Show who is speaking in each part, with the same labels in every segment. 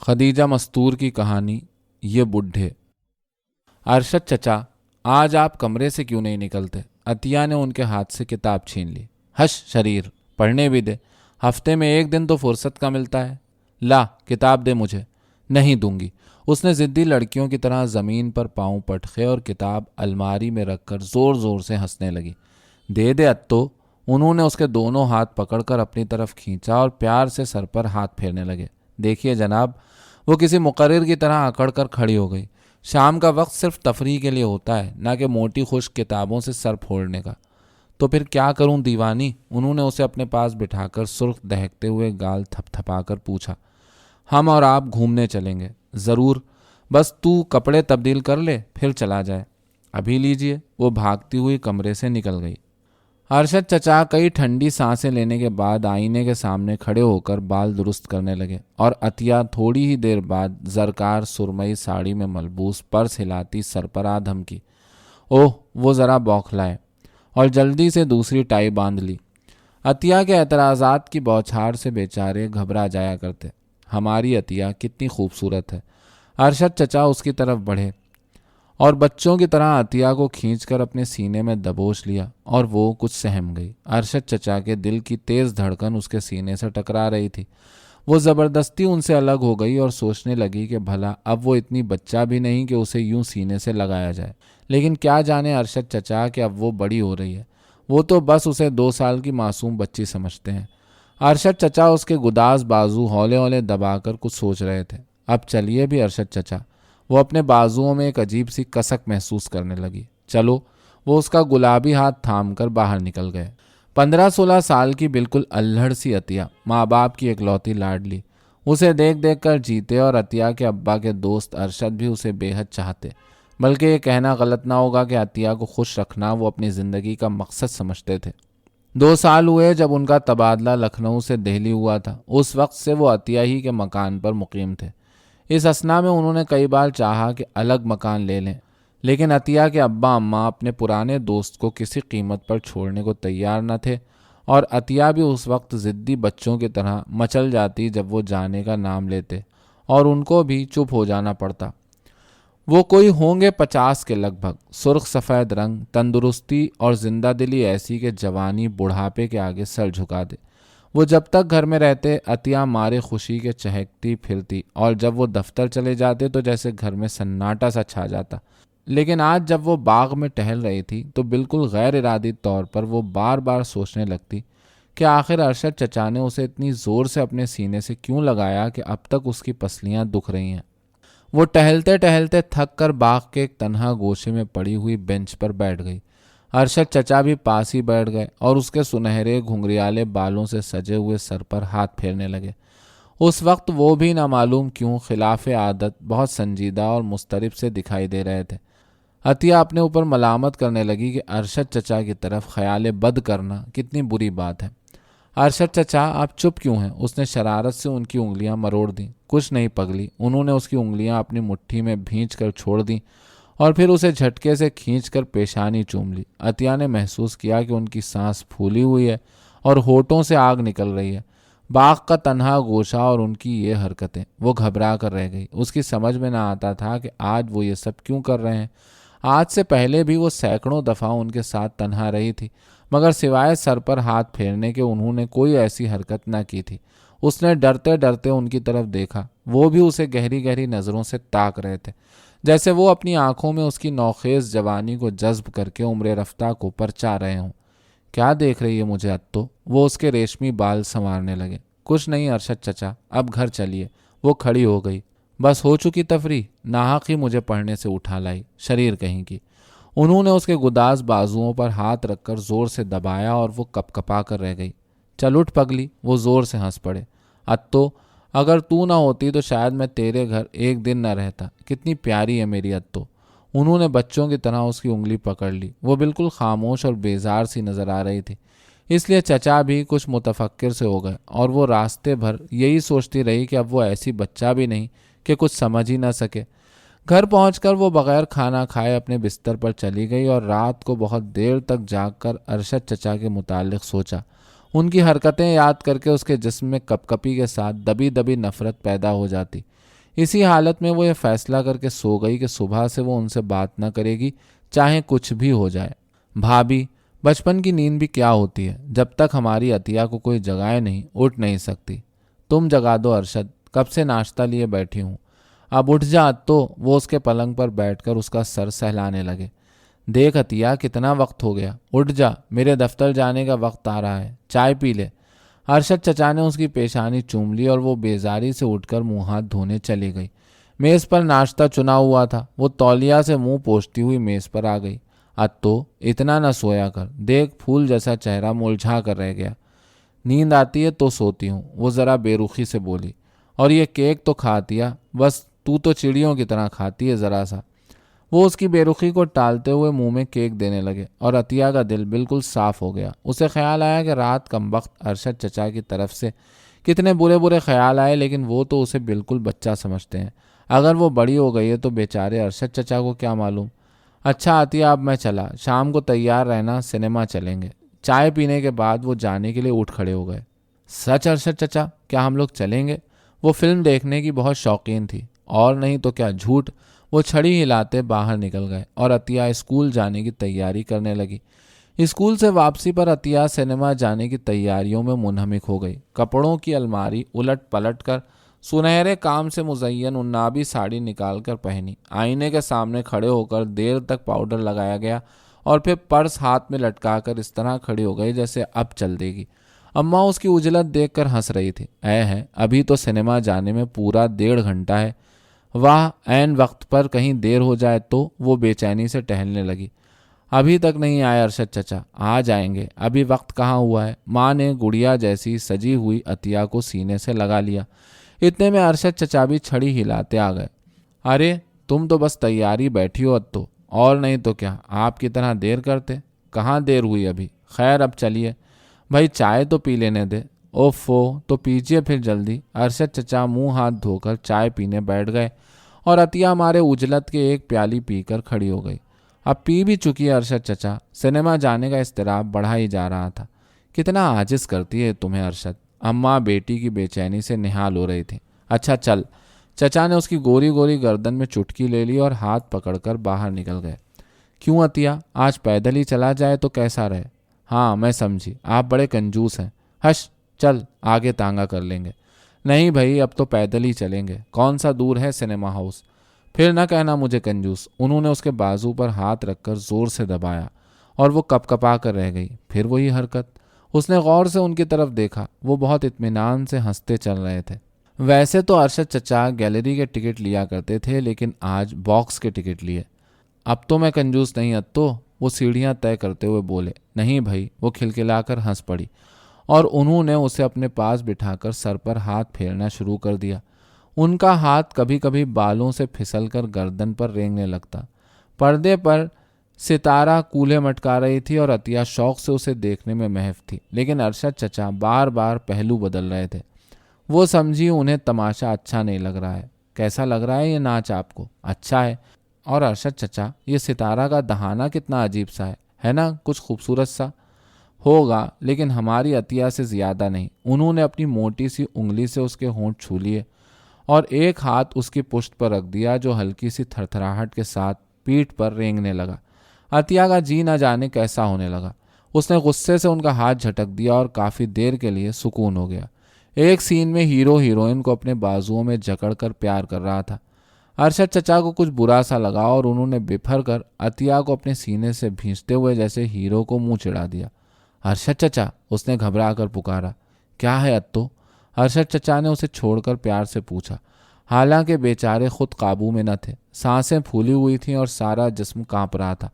Speaker 1: खदीजा मस्तूर की कहानी। ये बुढ़े। अरशद चचा, आज आप कमरे से क्यों नहीं निकलते? अतिया ने उनके हाथ से किताब छीन ली। हश शरीर, पढ़ने भी दे। हफ्ते में एक दिन तो फुर्सत का मिलता है। ला किताब दे मुझे। नहीं दूंगी। उसने जिद्दी लड़कियों की तरह जमीन पर पांव पटके और किताब अलमारी में रखकर जोर जोर से हंसने लगी। दे दे अत्तो। उन्होंने उसके दोनों हाथ पकड़कर अपनी तरफ खींचा और प्यार से सर पर हाथ फेरने लगे। देखिए जनाब, वो किसी मुकर्रिर की तरह अकड़ कर खड़ी हो गई। शाम का वक्त सिर्फ तफरीह के लिए होता है, ना कि मोटी खुश्क किताबों से सर फोड़ने का। तो फिर क्या करूं दीवानी? उन्होंने उसे अपने पास बिठाकर सुर्ख दहकते हुए गाल थपथपाकर पूछा। हम और आप घूमने चलेंगे। ज़रूर, बस तू कपड़े तब्दील कर ले फिर चला जाए। अभी लीजिए। वो भागती हुई कमरे से निकल गई। अरशद चचा कई ठंडी सांसें लेने के बाद आईने के सामने खड़े होकर बाल दुरुस्त करने लगे और अतिया थोड़ी ही देर बाद जरकार सुरमई साड़ी में मलबूस पर्स हिलाती सरपरा धमकी। ओह, वो ज़रा बौखलाए और जल्दी से दूसरी टाई बांध ली। अतिया के एतराज़ात की बौछार से बेचारे घबरा जाया करते। हमारी अतिया कितनी खूबसूरत है। अरशद चचा उसकी तरफ बढ़े और बच्चों की तरह अतिया को खींचकर अपने सीने में दबोच लिया और वो कुछ सहम गई। अरशद चचा के दिल की तेज धड़कन उसके सीने से टकरा रही थी। वो ज़बरदस्ती उनसे अलग हो गई और सोचने लगी कि भला अब वो इतनी बच्चा भी नहीं कि उसे यूं सीने से लगाया जाए। लेकिन क्या जाने अरशद चचा कि अब वो बड़ी हो रही है। वो तो बस उसे 2 साल की मासूम बच्ची समझते हैं। अरशद चचा उसके गुदास बाजू हौले हौले दबाकर कुछ सोच रहे थे। अब चलिए भी अरशद चचा। वो अपने बाजुओं में एक अजीब सी कसक महसूस करने लगी। चलो। वो उसका गुलाबी हाथ थाम कर बाहर निकल गए। 15-16 साल की बिल्कुल अल्हड़ सी अतिया, माँ बाप की एकलौती लाडली। उसे देख देख कर जीते और अतिया के अब्बा के दोस्त अरशद भी उसे बेहद चाहते। बल्कि ये कहना गलत ना होगा कि अतिया को खुश रखना वो अपनी ज़िंदगी का मकसद समझते थे। 2 साल हुए जब उनका तबादला लखनऊ से दिल्ली हुआ था। उस वक्त से वो अतिया ही के मकान पर मुकीम थे। इस असना में उन्होंने कई बार चाहा कि अलग मकान ले लें, लेकिन अतिया के अब्बा अम्मा अपने पुराने दोस्त को किसी कीमत पर छोड़ने को तैयार न थे और अतिया भी उस वक्त ज़िद्दी बच्चों की तरह मचल जाती जब वो जाने का नाम लेते और उनको भी चुप हो जाना पड़ता। वो कोई होंगे 50 के लगभग, सुर्ख सफ़ेद रंग, तंदुरुस्ती और जिंदा दिली ऐसी कि जवानी बुढ़ापे के आगे सर झुका दे। वो जब तक घर में रहते अतिया मारे खुशी के चहकती फिरती और जब वो दफ्तर चले जाते तो जैसे घर में सन्नाटा सा छा जाता। लेकिन आज जब वो बाग में टहल रही थी तो बिल्कुल गैर इरादी तौर पर वो बार बार सोचने लगती कि आखिर अरशद चचा ने उसे इतनी ज़ोर से अपने सीने से क्यों लगाया कि अब तक उसकी पसलियां दुख रही हैं। वो टहलते टहलते थक कर बाग के एक तन्हा गोशे में पड़ी हुई बेंच पर बैठ गई। अरशद चचा भी पास ही बैठ गए और उसके सुनहरे घुंघरियाले बालों से सजे हुए सर पर हाथ फेरने लगे। उस वक्त वो भी ना मालूम क्यों खिलाफ आदत बहुत संजीदा और मुस्तरिब से दिखाई दे रहे थे। अतिया अपने ऊपर मलामत करने लगी कि अरशद चचा की तरफ ख्याल बद करना कितनी बुरी बात है। अरशद चचा, आप चुप क्यों हैं? उसने शरारत से उनकी उंगलियां मरोड़ दी। कुछ नहीं पगली। उन्होंने उसकी उंगलियां अपनी मुट्ठी में भींच कर छोड़ दी और फिर उसे झटके से खींचकर पेशानी चूम ली। अतिया ने महसूस किया कि उनकी सांस फूली हुई है और होठों से आग निकल रही है। बाग का तन्हा गोशा और उनकी ये हरकतें, वो घबरा कर रह गई। उसकी समझ में ना आता था कि आज वो ये सब क्यों कर रहे हैं। आज से पहले भी वो सैकड़ों दफ़ा उनके साथ तन्हा रही थी, मगर सिवाय सर पर हाथ फेरने के उन्होंने कोई ऐसी हरकत न की थी। उसने डरते डरते उनकी तरफ देखा। वो भी उसे गहरी गहरी नज़रों से ताक रहे थे, जैसे वो अपनी आंखों में उसकी नौखेज जवानी को जज्ब करके उम्र रफ्ता को परचा रहे हों। क्या देख रही है मुझे अत्तो? वो उसके रेशमी बाल संवारने लगे। कुछ नहीं अरशद चचा, अब घर चलिए। वो खड़ी हो गई। बस हो चुकी तफरी? नाहक ही मुझे पढ़ने से उठा लाई, शरीर कहीं की। उन्होंने उसके गुदास बाजुओं पर हाथ रखकर जोर से दबाया और वो कपकपा कर रह गई। चल उठ पगली। वो जोर से हंस पड़े। अत्तो, अगर तू ना होती तो शायद मैं तेरे घर एक दिन न रहता। कितनी प्यारी है मेरी अत्तो। उन्होंने बच्चों की तरह उसकी उंगली पकड़ ली। वो बिल्कुल खामोश और बेजार सी नजर आ रही थी, इसलिए चचा भी कुछ मुतफक्किर से हो गए और वो रास्ते भर यही सोचती रही कि अब वो ऐसी बच्चा भी नहीं कि कुछ समझ ही ना सके। घर पहुंचकर वो बगैर खाना खाए अपने बिस्तर पर चली गई और रात को बहुत देर तक जागकर अरशद चचा के मुतालिक सोचा। उनकी हरकतें याद करके उसके जिस्म में कपकपी के साथ दबी दबी नफरत पैदा हो जाती। इसी हालत में वो ये फैसला करके सो गई कि सुबह से वो उनसे बात न करेगी, चाहे कुछ भी हो जाए। भाभी, बचपन की नींद भी क्या होती है, जब तक हमारी अतिया को कोई जगाए नहीं उठ नहीं सकती। तुम जगा दो अरशद, कब से नाश्ता लिए बैठी हूँ, अब उठ जा। तो वो उसके पलंग पर बैठकर उसका सर सहलाने लगे। देख अतिया, कितना वक्त हो गया, उठ जा, मेरे दफ्तर जाने का वक्त आ रहा है, चाय पी ले। अरशद चचा ने उसकी पेशानी चूम ली और वो बेजारी से उठकर मुंह हाथ धोने चली गई। मेज़ पर नाश्ता चुना हुआ था। वो तौलिया से मुंह पोंछती हुई मेज़ पर आ गई। अत्तो, इतना न सोया कर, देख फूल जैसा चेहरा मुरझा कर रह गया। नींद आती है तो सोती हूँ, वो ज़रा बेरुखी से बोली। और ये केक तो खा दिया, बस तू तो चिड़ियों की तरह खाती है ज़रा सा। वो उसकी बेरुखी को टालते हुए मुंह में केक देने लगे और अतिया का दिल बिल्कुल साफ हो गया। उसे ख्याल आया कि रात कमबख्त अरशद चचा की तरफ से कितने बुरे बुरे ख्याल आए, लेकिन वो तो उसे बिल्कुल बच्चा समझते हैं। अगर वो बड़ी हो गई है तो बेचारे अरशद चचा को क्या मालूम। अच्छा अतिया, अब मैं चला, शाम को तैयार रहना, सिनेमा चलेंगे। चाय पीने के बाद वो जाने के लिए उठ खड़े हो गए। सच अरशद चचा, क्या हम लोग चलेंगे? वो फिल्म देखने की बहुत शौकीन थी, और नहीं तो क्या झूठ। वो छड़ी हिलाते बाहर निकल गए और अतिया स्कूल जाने की तैयारी करने लगी। स्कूल से वापसी पर अतिया सिनेमा जाने की तैयारियों में मुनहमिक हो गई। कपड़ों की अलमारी उलट पलट कर सुनहरे काम से मुज़य्यन उन्नाबी साड़ी निकाल कर पहनी। आईने के सामने खड़े होकर देर तक पाउडर लगाया गया और फिर पर्स हाथ में लटका कर इस तरह खड़ी हो गई जैसे अब चल देगी। अम्मा उसकी उजलत देखकर हंस रही थी। अभी तो सिनेमा जाने में पूरा 1.5 घंटा है। वाह, ऐन वक्त पर कहीं देर हो जाए तो। वो बेचैनी से टहलने लगी। अभी तक नहीं आए अरशद चचा, आ जाएंगे, अभी वक्त कहाँ हुआ है। माँ ने गुड़िया जैसी सजी हुई अतिया को सीने से लगा लिया। इतने में अरशद चचा भी छड़ी हिलाते आ गए। अरे तुम तो बस तैयारी बैठी हो अत्तो, और नहीं तो क्या, आपकी तरह देर करते। कहाँ देर हुई अभी, खैर अब चलिए। भाई चाय तो पी लेने दे। ओफो, तो पीजिए फिर जल्दी। अरशद चचा मुंह हाथ धोकर चाय पीने बैठ गए और अतिया मारे उजलत के एक प्याली पीकर खड़ी हो गई। अब पी भी चुकी है अरशद चचा। सिनेमा जाने का इस्तिराब बढ़ा ही जा रहा था। कितना आजिज करती है तुम्हें अरशद। अम्मा बेटी की बेचैनी से निहाल हो रही थी। अच्छा चल। चचा ने उसकी गोरी गोरी गर्दन में चुटकी ले ली और हाथ पकड़कर बाहर निकल गए। क्यों अतिया, आज पैदल ही चला जाए तो कैसा रहे? हाँ मैं समझी, आप बड़े कंजूस हैं। हश, चल आगे तांगा कर लेंगे। नहीं भाई, अब तो पैदल ही चलेंगे, कौन सा दूर है सिनेमा हाउस। फिर न कहना मुझे कंजूस। उन्होंने उसके बाजू पर हाथ रखकर जोर से दबाया और वो कपकपा कर रह गई। फिर वही हरकत। उसने गौर से उनकी तरफ देखा। वो बहुत इत्मीनान से हंसते चल रहे थे। वैसे तो अरशद चचा गैलरी के टिकट लिया करते थे, लेकिन आज बॉक्स के टिकट लिए। अब तो मैं कंजूस नहीं अत्तो, वो सीढ़ियां तय करते हुए बोले। नहीं भाई, वो खिलखिलाकर हंस पड़ी और उन्होंने उसे अपने पास बिठाकर सर पर हाथ फेरना शुरू कर दिया। उनका हाथ कभी कभी बालों से फिसलकर गर्दन पर रेंगने लगता। पर्दे पर सितारा कूल्हे मटका रही थी और अतिया शौक से उसे देखने में महफ थी, लेकिन अरशद चचा बार बार पहलू बदल रहे थे। वो समझी उन्हें तमाशा अच्छा नहीं लग रहा है। कैसा लग रहा है ये नाच आपको? अच्छा है। और अरशद चचा, ये सितारा का दहाना कितना अजीब सा है ना? कुछ खूबसूरत सा होगा, लेकिन हमारी अतिया से ज़्यादा नहीं। उन्होंने अपनी मोटी सी उंगली से उसके होंठ छू लिए और एक हाथ उसकी पुश्त पर रख दिया, जो हल्की सी थरथराहट के साथ पीठ पर रेंगने लगा। अतिया का जी न जाने कैसा होने लगा। उसने गुस्से से उनका हाथ झटक दिया और काफ़ी देर के लिए सुकून हो गया। एक सीन में हीरो हीरोइन को अपने बाजुओं में जकड़कर प्यार कर रहा था। अरशद चचा को कुछ बुरा सा लगा और उन्होंने बिफर कर अतिया को अपने सीने से भींचते हुए जैसे हीरो को मुंह चिढ़ा दिया। अरशद चचा, उसने घबरा कर पुकारा। क्या है अत्तो? अरशद चचा ने उसे छोड़कर प्यार से पूछा। हालांकि बेचारे खुद काबू में न थे, सांसें फूली हुई थीं और सारा जिस्म कांप रहा था।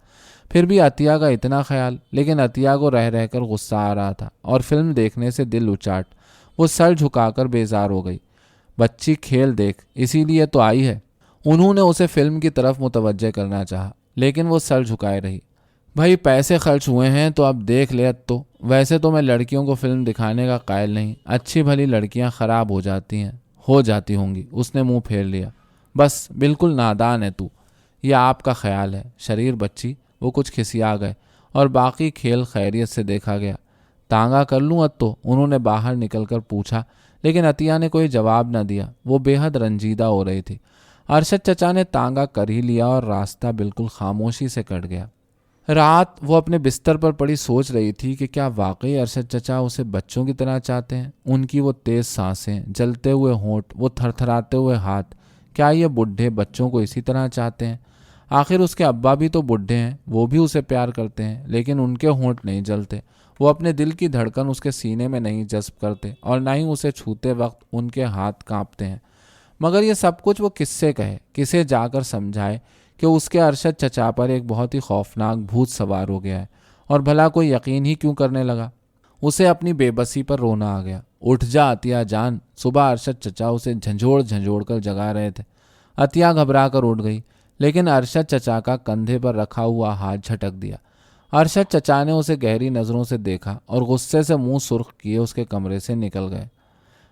Speaker 1: फिर भी अतिया का इतना ख्याल। लेकिन अतिया को रह रहकर गुस्सा आ रहा था और फिल्म देखने से दिल उचाट। वो सर झुकाकर बेजार हो गई। बच्ची खेल देख, इसीलिए तो आई है। उन्होंने उसे फिल्म की तरफ मुतवज्जे करना चाहा, लेकिन वो सर झुकाए रही। भाई पैसे खर्च हुए हैं तो अब देख ले अत्तो। वैसे तो मैं लड़कियों को फिल्म दिखाने का कायल नहीं। अच्छी भली लड़कियां खराब हो जाती होंगी। उसने मुंह फेर लिया। बस बिल्कुल नादान है तू। यह आपका ख्याल है शरीर बच्ची। वो कुछ खिसिया गए और बाकी खेल खैरियत से देखा गया। तांगा कर लूँ अत्तो? उन्होंने बाहर निकलकर पूछा, लेकिन अतिया ने कोई जवाब न दिया। वो बेहद रंजीदा हो रही थी। अरशद चचा ने तांगा कर ही लिया और रास्ता बिल्कुल खामोशी से कट गया। रात वो अपने बिस्तर पर पड़ी सोच रही थी कि क्या वाकई अरशद चचा उसे बच्चों की तरह चाहते हैं। उनकी वो तेज सांसें, जलते हुए होंठ, वो थरथराते हुए हाथ, क्या ये बुढ़े बच्चों को इसी तरह चाहते हैं? आखिर उसके अब्बा भी तो बुढ़े हैं, वो भी उसे प्यार करते हैं, लेकिन उनके होंठ नहीं जलते। वो अपने दिल की धड़कन उसके सीने में नहीं जज्ब करते और ना ही उसे छूते वक्त उनके हाथ कांपते हैं। मगर ये सब कुछ वो किससे कहे, किसे जाकर समझाए कि उसके अरशद चचा पर एक बहुत ही खौफनाक भूत सवार हो गया है। और भला कोई यकीन ही क्यों करने लगा? उसे अपनी बेबसी पर रोना आ गया। उठ जा अतिया जान। सुबह अरशद चचा उसे झंझोड़ झंझोड़ कर जगा रहे थे। अतिया घबरा कर उठ गई, लेकिन अरशद चचा का कंधे पर रखा हुआ हाथ झटक दिया। अरशद चचा ने उसे गहरी नज़रों से देखा और गुस्से से मुंह सुर्ख किए उसके कमरे से निकल गए।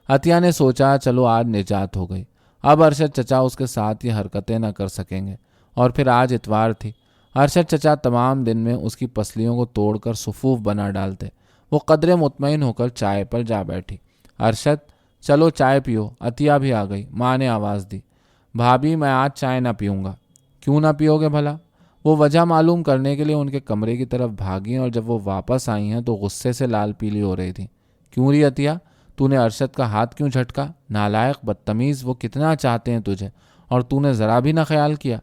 Speaker 1: अतिया ने सोचा, चलो आज निजात हो गई। अब अरशद चचा उसके साथ ये हरकतें न कर सकेंगे। और फिर आज इतवार थी। अरशद चचा तमाम दिन में उसकी पसलियों को तोड़कर सुफूफ बना डालते। वो कदरे मुतमईन होकर चाय पर जा बैठी। अरशद, चलो चाय पियो। अतिया भी आ गई। माँ ने आवाज़ दी। भाभी, मैं आज चाय ना पीऊँगा। क्यों ना पियोगे भला? वो वजह मालूम करने के लिए उनके कमरे की तरफ भागी और जब वो वापस आई हैं तो गुस्से से लाल पीली हो रही थी। क्यों रही अतिया? तूने अरशद का हाथ क्यों झटका? नालायक, बदतमीज़, वो कितना चाहते हैं तुझे और तूने ज़रा भी ना ख्याल किया।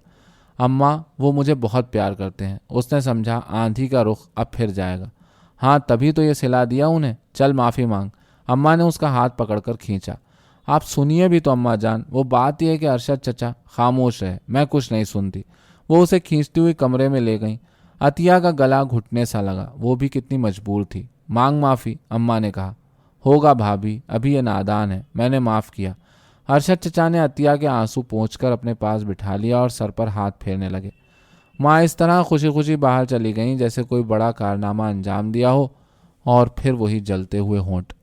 Speaker 1: अम्मा, वो मुझे बहुत प्यार करते हैं। उसने समझा आंधी का रुख अब फिर जाएगा। हाँ, तभी तो ये सिला दिया उन्हें। चल माफ़ी मांग। अम्मा ने उसका हाथ पकड़कर खींचा। आप सुनिए भी तो अम्मा जान। वो बात यह है कि अरशद चचा खामोश रहे, मैं कुछ नहीं सुनती। वो उसे खींचती हुई कमरे में ले गई। अतिया का गला घुटने सा लगा। वो भी कितनी मजबूर थी। मांग माफ़ी, अम्मा ने कहा। होगा भाभी, अभी ये नादान है, मैंने माफ़ किया। अरशद चचा ने अतिया के आंसू पोंछकर अपने पास बिठा लिया और सर पर हाथ फेरने लगे। माँ इस तरह खुशी खुशी बाहर चली गईं जैसे कोई बड़ा कारनामा अंजाम दिया हो। और फिर वही जलते हुए होंठ।